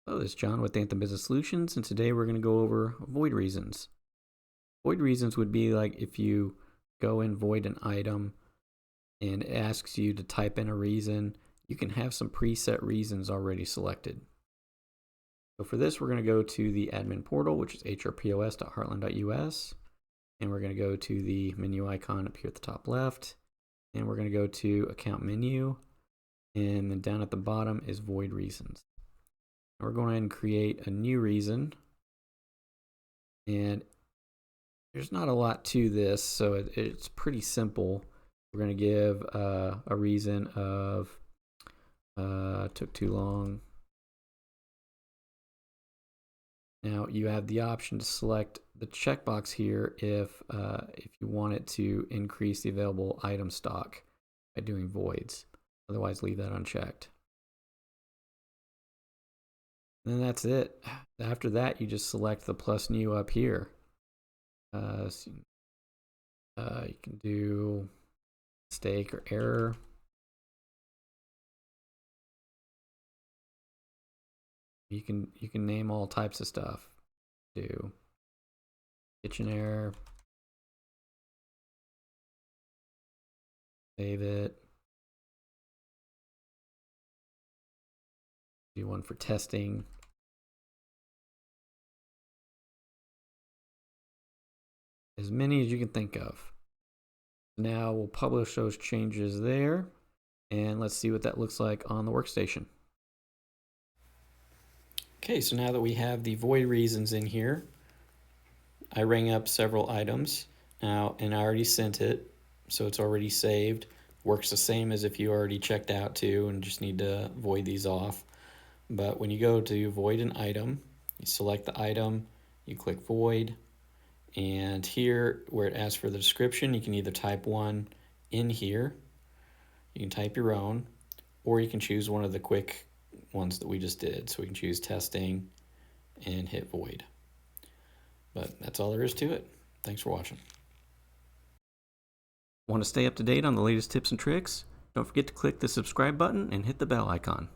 Hello, this is John with Anthem Business Solutions, and today we're going to go over void reasons. Void reasons would be like if you go and void an item and it asks you to type in a reason, you can have some preset reasons already selected. So for this, we're going to go to the admin portal, which is hrpos.heartland.us, and we're going to go to the menu icon up here at the top left, and we're going to go to account menu, and then down at the bottom is void reasons. We're going to go ahead and create a new reason, and there's not a lot to this, so it's pretty simple. We're going to give a reason of took too long. Now you have the option to select the checkbox here if you want it to increase the available item stock by doing voids. Otherwise, leave that unchecked. And then that's it. After that, you just select the plus new up here. You can do mistake or error. You can name all types of stuff. Do kitchen error. Save it. Do one for testing. As many as you can think of. Now we'll publish those changes there, and let's see what that looks like on the workstation. Okay, so now that we have the void reasons in here, I rang up several items now, and I already sent it, so it's already saved. Works the same as if you already checked out too and just need to void these off. But when you go to void an item, you select the item, you click void, and here where it asks for the description, you can either type one in here, you can type your own, or you can choose one of the quick ones that we just did. So we can choose testing and hit void. But that's all there is to it. Thanks for watching. Want to stay up to date on the latest tips and tricks? Don't forget to click the subscribe button and hit the bell icon.